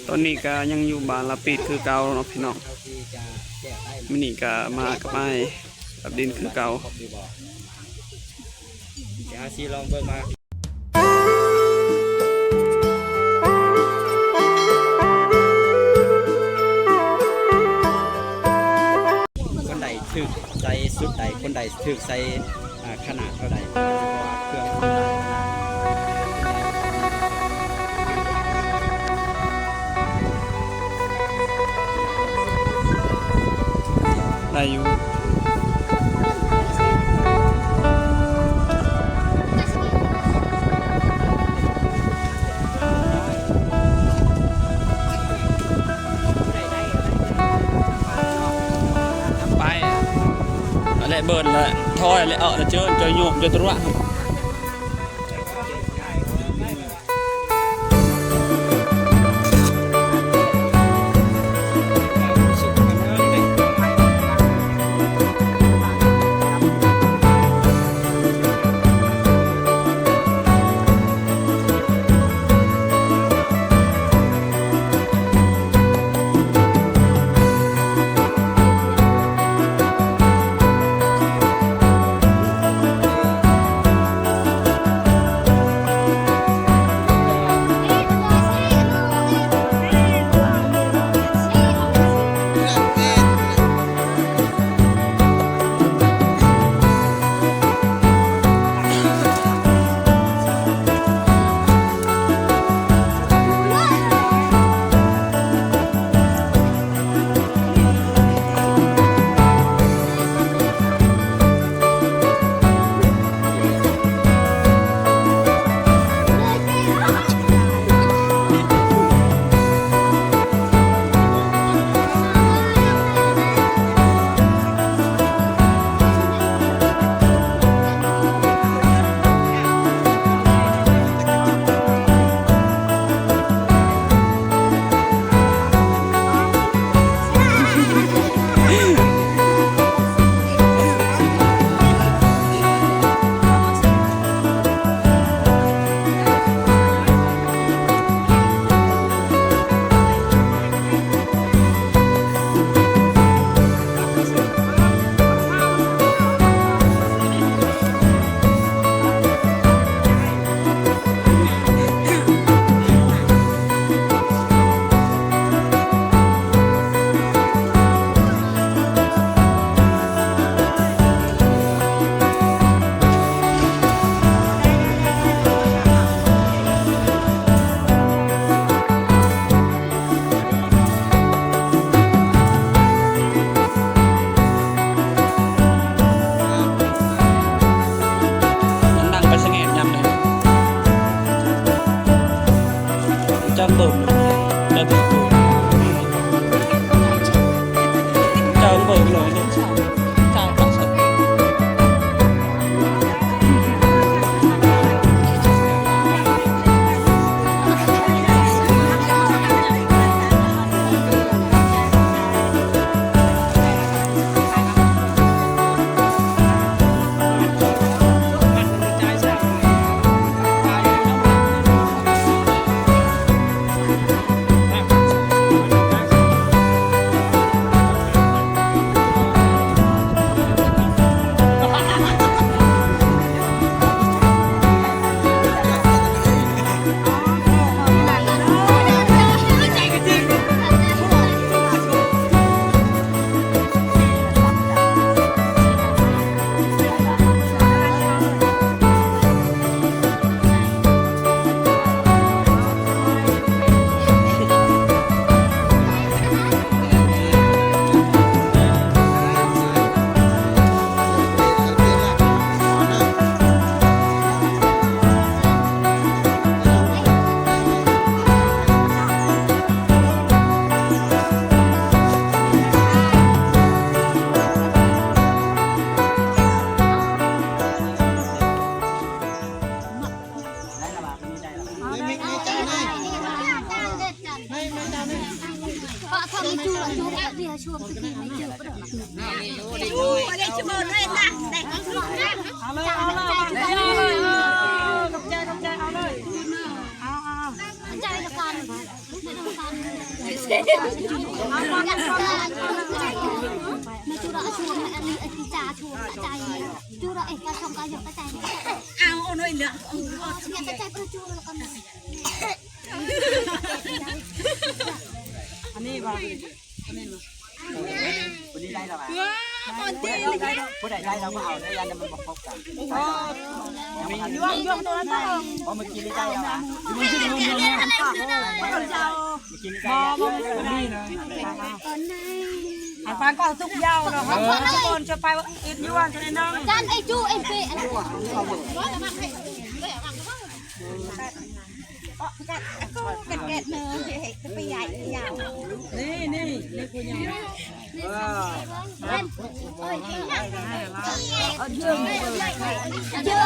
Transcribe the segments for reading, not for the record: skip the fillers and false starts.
ตอนนี้ก็ยังอยู่บ้านละปิดคือเก่าเนาะพี่น้องมินี่ก็มากับไอ้กับดินคือเก่าเดี๋ยวซีลองเบิ่งมาคนใดถึกใจสุดใดคนใดถึกใจขนาดเท่าใดเครื่องได้อยู่lại bờn lại thôi lại ở là chơi chơi nhộm chơi tốt ạ trăm tụt trăm tụt trăm bự rồi đến sao sao cả sạchใจละกัน chú đã chuông anh cha chuông chạy chú đã cái trong cái giọt cái chạy ao nơi nữa nghe cái chạy cái chuông là conอันนี้บ่อันนี้คนนี้ได้แล้วป่ะผู้ใดได้เราก็เอาได้ยันมันบอกพบกันมีย่วงตัวนั้นอ๋อเมื่อกี้ได้แล้วอ่ะเมื่อกี้ได้อันฟังก็ทุกยาวเนาะทุกคนจะไปอิดย่วงจะได้น้อง กันไอ้จูไอ้เป้อะไรแกะเนื้อจะไปใหญ่ยาวนี่คุณยังเยอะ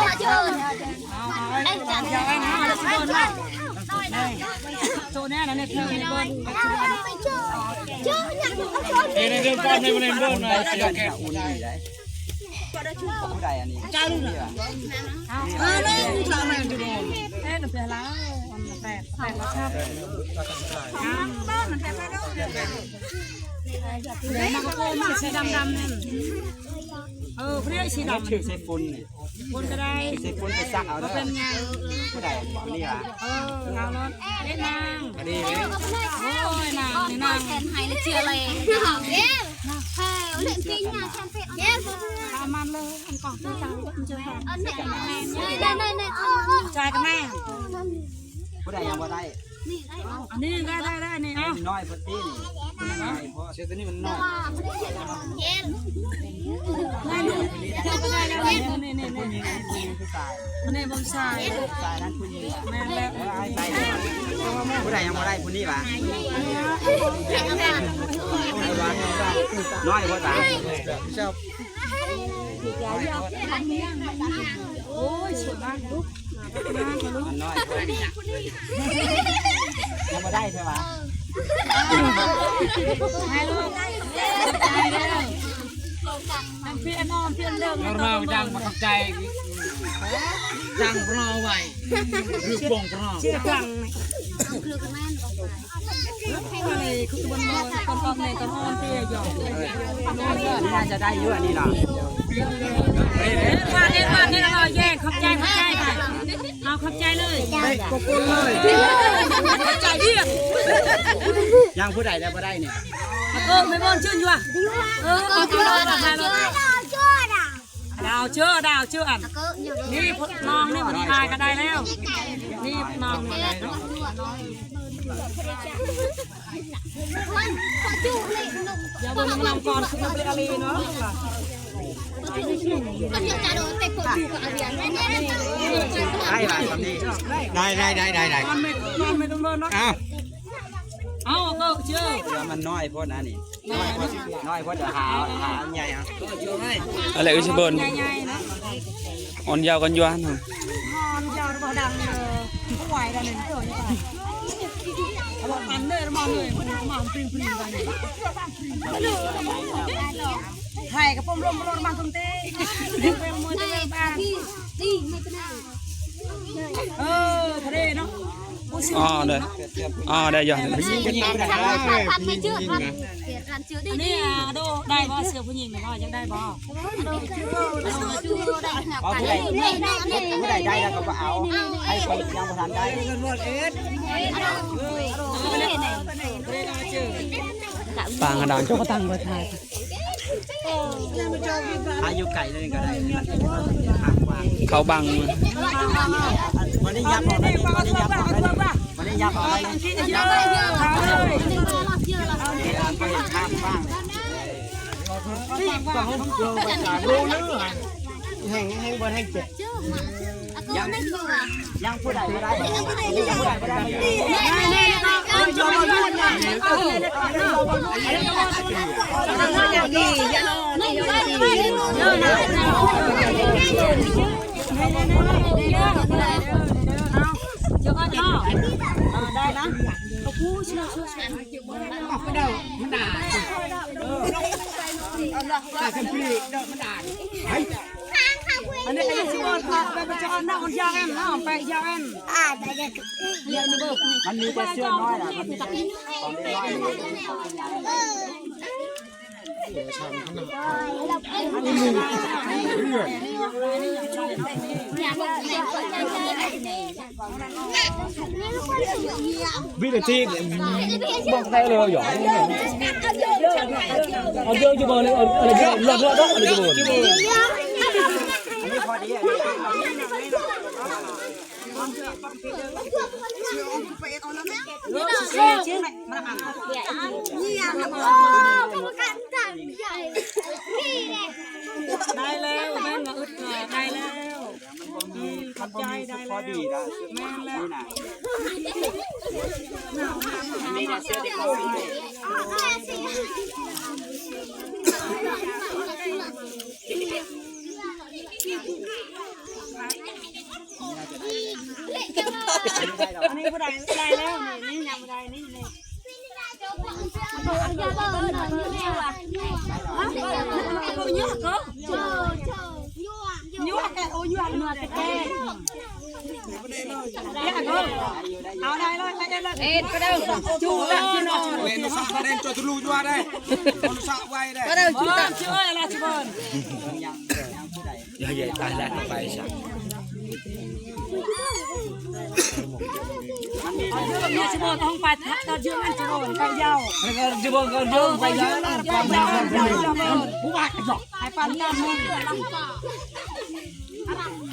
ไอ้จันยังไงนะเราโดนละโซนนี้นะเนี่ยเธอในบนเยอะอย่างนี้ ในเรื่องก้อนในบริเวณเบื้องในเสียแก่ ผู้ใดอันนี้จ้าลูกเหรอชอบแม่ดูดู แม่หนูเปลี่ยนแล้วแปดแล้วครับบ้านมันแปดแล้วเลยมันก็มันสีดำเนี่ยเพื่อสีดำถือใส่ฝุ่นนี่ฝุ่นก็ได้ใส่ฝุ่นไปซักเอาแล้วเป็นไงผู้ใดคนนี้อ่ะเงารถเล่นนางอันนี้โอ้ยนางนี่นาง แทนไฮและเชียร์เลยเล่นจริงนะแชมเปี้ยนทำมันเลยอันก่อนที่จะเจอกันได้ใจกันแม่ผู้ใดยังบ่ได้อันนี้ได้นี่เอ้าน้อยพอดีนี่น้อยเพราะเชื่อตัวนี้มันน้อยได้แล้วนี่บางชายนั้นผู้หญิงแม่แล้วผู้ใดยังบ่ได้ผู้นี้ป่ะน้อยพอตาชอบโอ้ยสวยมากลูกน้อยยังไม่ได้ใช่ไหมให้ลูกได้แล้วเพี้ยนนอนเพี้ยนเดิมเราจังมาขับใจจังรอไว้หรือปงรอ เชื่อฟัง คือกันแม่ อะไรคือบนต้นในต้นอ้อมเตี้ยหยอกน่าจะได้เยอะนี่หรอว่าเล่นเราแย่ขอบใจไปเอาขอบใจเลยขอบคุณเลยขอบใจเยี่ยมยังผู้ใดได้บ่ได้เนี่ยไม่บนชื่นอยู่อ่ะเอาเชื่อดาวเชื่ออันนี่น้องนี่มันทายก็ได้แล้วนี่น้องนี่เนาะอย่าบนน้ำก่อนคือเป็นอะไรเนาะได้หลายคนนี้ได้ไม่ต้องโดนเนาะเอาก็เชื่อมันน้อยเพราะนั่นนี่น้อยเพราะจะหาใหญ่อ่ะอะไรก็ชิบนอ่อนยาวกันยวนอ่อนยาวระดังผู้ไหวกันเลยเออนี่ป่ะเอาอันเลยมองเลยมันปริ้งกันไข่กับปมลมบางตรงเต้เป็นมวยเต้บ้านดีไม่เป็นไรทะเลเนาะได้ยังไม่เชื่อครับการเชื่อดีนี่ดูได้บ่เสือผู้หญิงก็ยังได้บ่ผู้ใดได้แล้วก็เอาให้คนยังประทานได้เงินวัดเอ็ดปางกระดานก็ตั้งไว้ทายอายุไก่เลยก็ได้เขาบังวันนี้ยับออกวันนี้ยับออกวันนี้ยับออกไปยับไปข้ามบ้างแห้งบนแห้งเจ็บยังผู้ใดไม่ได้ยังผู้ใดไม่ได้จอมรุ่นอย่างนี้อย่านอนอย่านอนได้นะเขาพูดช่วยบอกไม่ได้มันด่าแต่กันพี่มันด่า อันนี้ก็ชื่อว่าไปจะเอาหน้าคนยาวเอ็นนะไปยาวเอ็นแต่เด็กเดี๋ยวนี่เบิกมันมีแต่เสื้อน้อยล่ะมันมีของน้อยวินาทีบอกได้เลยหยอกเอาเยอะจะบอกเลยอะไรเยอะหลอกๆอะไรจะบอกอันนี้พอดีได้แล้วแม่มาอึดได้แล้วขอบใจได้แล้วพอดีนะแม่แล้วนี่นะเสื้อเด็กน้อยอันนี้ผู้ใดได้แล้วนี่ยังผู้ใดนี่เลยยั่วแกโอ้ยั่วนัวแกเอาได้เลยไปเลยเอ็ดก็ได้จูได้จูนอนเอ็นสักประเด็นจุดรูยั่วได้คนสักไว้ได้ก็ได้จูได้ช่วยอะไรชิบอนอย่าใหญ่ตายแล้วไปสักเนี่ยชิบอนต้องไปตอนเชื่อมันชิบอนไปยาวจะบอกกันเยอะไปเยอะผู้ว่าหยอกให้ปันกันมึง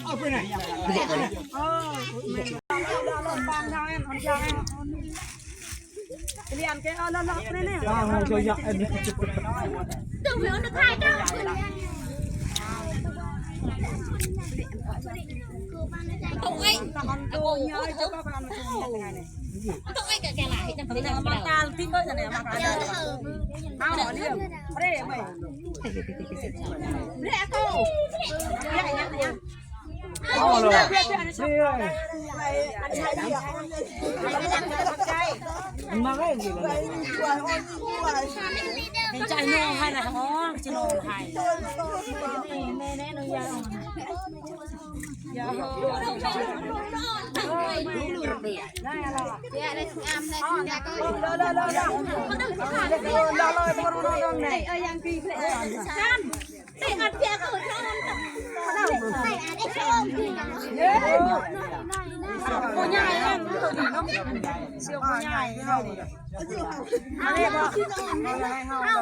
เอาไปไหนฟังดาวเอ็นคนยาวเอ็นเรียนแกเอาแล้วนี่นี่จะอยากอันนี้ตึ้งเหลืองถ่ายตึ้งตรงไอ้ตอนโตเยอะจะก็การมาตรงยังไงเนี่ยตรงไอ้แกหลายจังเลยมาตาที่ก็จะเนี่ยมาตาเอาเนี่ยเร่ไหมเร่โตใหญ่ยังไงเอาเลยมาได้กี่เลยใจโน่ให้นะอ๋อจะโน่ไทยแม่แน่นอนยังอย่าได้อะไรได้ทุกอันได้ทุกอย่างก็มันต้องขาดเลยยังกีเพลย์ฉันแต่อันเพียก็ชอบแต่อันได้ชอบคือเย้โอ้ยใหญ่เลยเชี่ยวโอ้ยใหญ่เลยอะไรบ้างเฮา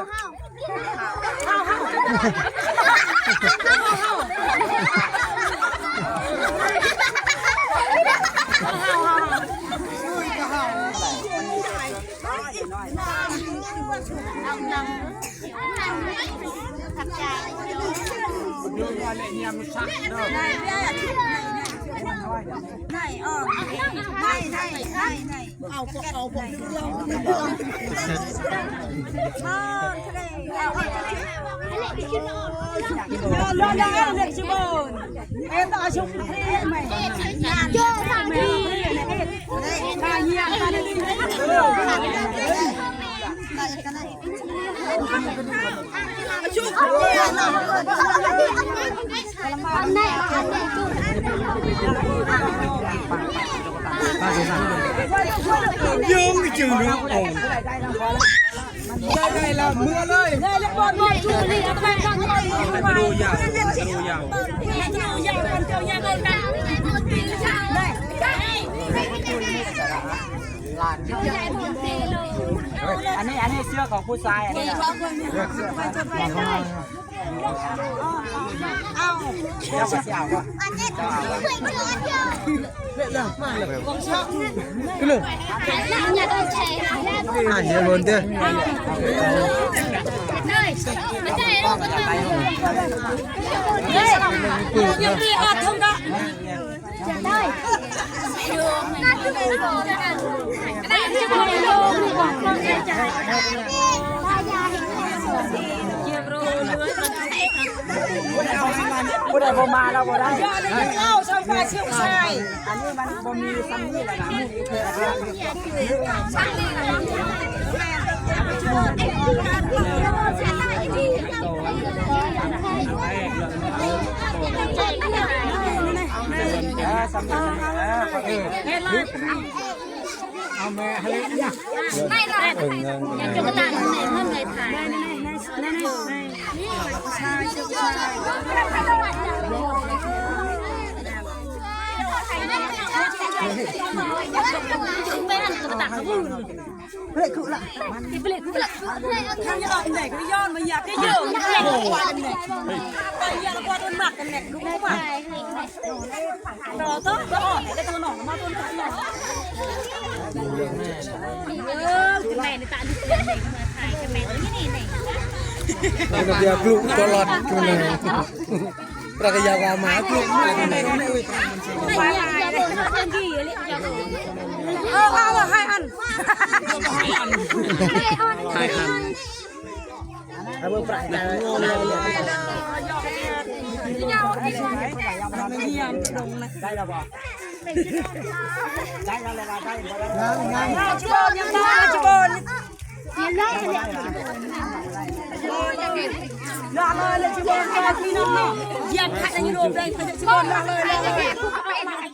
ขับใจดูอะไรเนี่ยมันชักเนาะไหนอ๋อไหนเอาผมเราเราเล็กชิบอนเอ็นต่อชุบเท่ไหมเยอะมากเลยตาเยี่ยมตาดีชุบเนี่ยอันไหนจุดยืมไม่จืดเลยโอ้ได้แล้วมือเลยได้แล้วบอลชูนี่ไปข้างบนไปดูยาวกันเจ้ายาวเลยได้อันนี้เสื้อของผู้ชายอันนี้เอาเดี๋ยวก็เสียวก็อันนี้เคยเจอเยอะเลยมาเลยวงชอบก็เลยอย่าโดนแชร์เดี๋ยวโดนเด้อเลยไม่ใช่เราก็ทำยังมีอัดทงก็ได้น่าจะเป็นโซ่กันได้จะเป็นโซ่ก่อนได้ใจได้ยาเยี่ยมรู้ผู้ใดบ่มาเราบ่ได้เล่าชาวบ้านเชี่ยวชายอันนี้มันบ่มีซ้ำนี่แหละนะนี่คืออะไร เลยเอาแม่ให้เนี่ย ไม่หรอกอยากจะกระต่ายไหนเพิ่มเลยถ่ายใช่เจ้าชายไปหันกระต่ายเขาพูดเฮ้ยคือละมันเปลี่ยนคือละทางย้อนไหนก็ย้อนมาอยากได้เยอะอยากได้กว่าเนี่ยไปอยากกว่าโดนหนักกันเนี่ยรู้ป่ะต่อต้องก็อ่อนได้ตัวหนองมาตัวหนองแม่ในตาดูเด็กมาถ่ายกับแม่ตัวนี้นี่เราจะกลุ่มตลอดกันเลยเราจะยาวมาหกลุ่มไม่อยากจะบอกเขาเป็นกี่เลยอยากเอาเลยให้อัน เอาเบอร์ปลายงอเลยได้แล้วป่ะได้แล้วได้ชิบอนยังได้ชิบอนลาเลยชิบอนก็พี่น้องเนาะเยี่ยมขัดในรูปเลยชิบอนลาเลยไ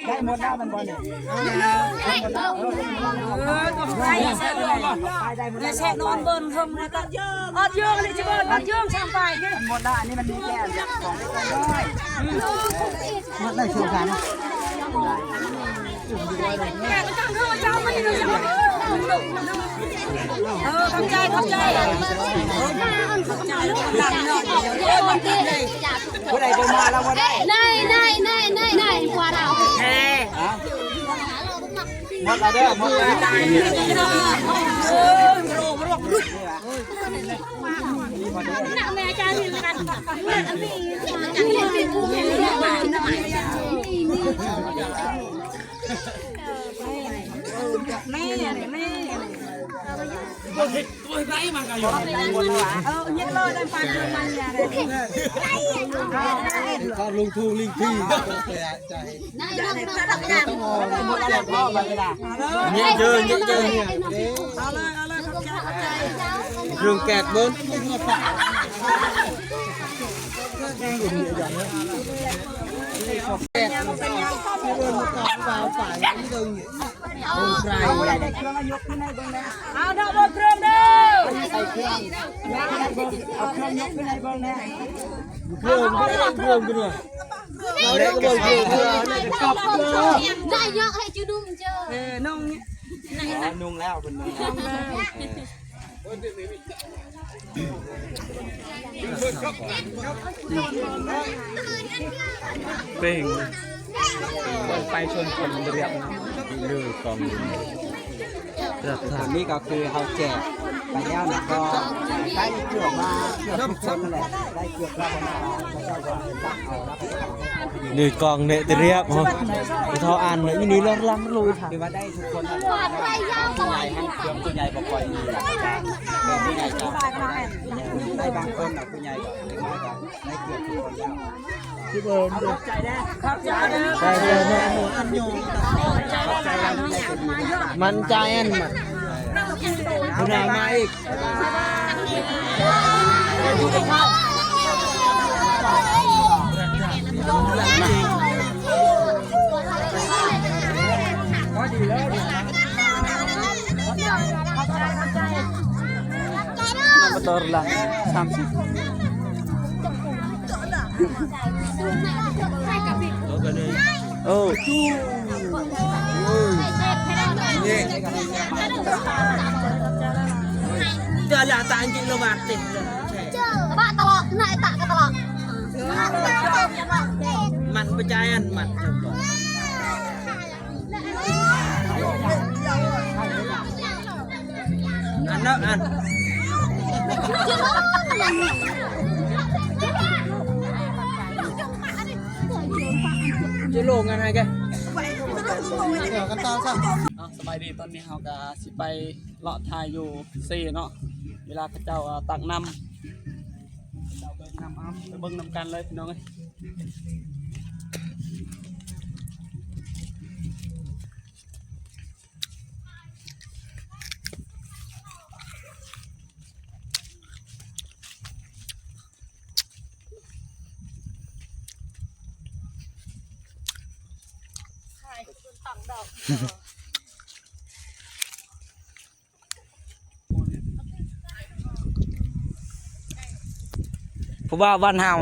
ด้หมดแล้วมันบอลเนี่ยก็ไปเสร็จเลยอย่าแช่นอนเบิร์นทำนะก็อดเยื่อเลยชิบอนอดเยื่อช่างไปหมดแล้วอันนี้มันมีแค่ของเล็กน้อยหมดได้ชูกันทำใจทำใจผู้ใดไปมาแล้วว่าได้ได้กว่าเราเฮ้หมดแล้วเด้อหมดแล้วแม่จ้าที่กันแม่มีผู้เห็นยึดเลยได้ฟังคือมันอย่าเลยก็ลงทุนลิงที่ต้องมองหมดแล้วพ่อมาเลยนะเนี่ยเจอเนี่ยเอาเลยเรื่องแกะเบิ้ลแกงอยู่อย่างนี้แกะเบิ้ลกองเปล่าฝ่ายนี่ดึงใครเอาดอกบอลเครื่องเด้อใส่เครื่องเอาเครื่องยกขึ้นในเบิ้ลนะเครื่องกันเลยเราได้ก็เบิ้ลเครื่องกลับเลยได้เยอะให้จูดุมเจอนุ่งนุ่งแล้วเป็นนุ่งเป่งไปชนคนเรียบนะเรื่องกองอันนี้ก็คือเขาแจกไปแล้วนะก็ได้เกือบมาเกือบทุกคนนั่นแหละได้เกือบแล้วนะไม่ใช่ว่าจับเอาแล้วนี่กองเนี่ยเรียบเหรอเขาอ่านเลยนี่นี่เรื่องล้ำลุยค่ะหรือว่าได้ทุกคนตัวใหญ่ให้เกือบตัวใหญ่บอกปล่อยมีแบบผู้ใหญ่จะได้บางคนนะผู้ใหญ่ก็ได้เกือบทุกคนแล้วที่เบิร์นใจได้ครับใจได้ใจเดียวแม่หนูอันโยมันใจอันมันคุณนายมาอีกbetul lah sampai oh giờ là tại anh chị lo bạc tiền bạn tọt lại tạ cái tọt mặt với trai ăn mặt ăn đó ăn chưa lồn ăn hay kìaกันต่อซะสบายดีตอนนี้เราก็สิไปเลาะทายอยู่ซี่เนาะเวลาพระเจ้าตักน้ำเราไปนำไปเบิ่งนำกันเลยพี่น้อง ผู้บ่าวบ้านเฮา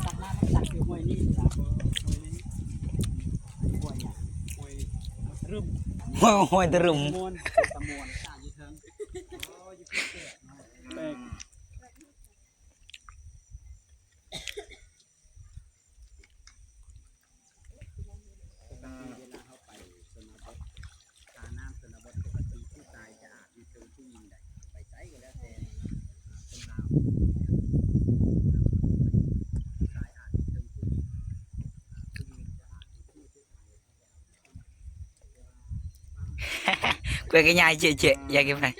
ตักน้ำตักอยู่ห้วยนี่จ้ะห้วยนี้ห้วยเนี่ยห้วยรึม ห้อยตะรุม มวนตะมวนข้าอยู่เทิงโอ้อยู่ที่แปลกquay cái nhai chệ chệ, dạ cái này.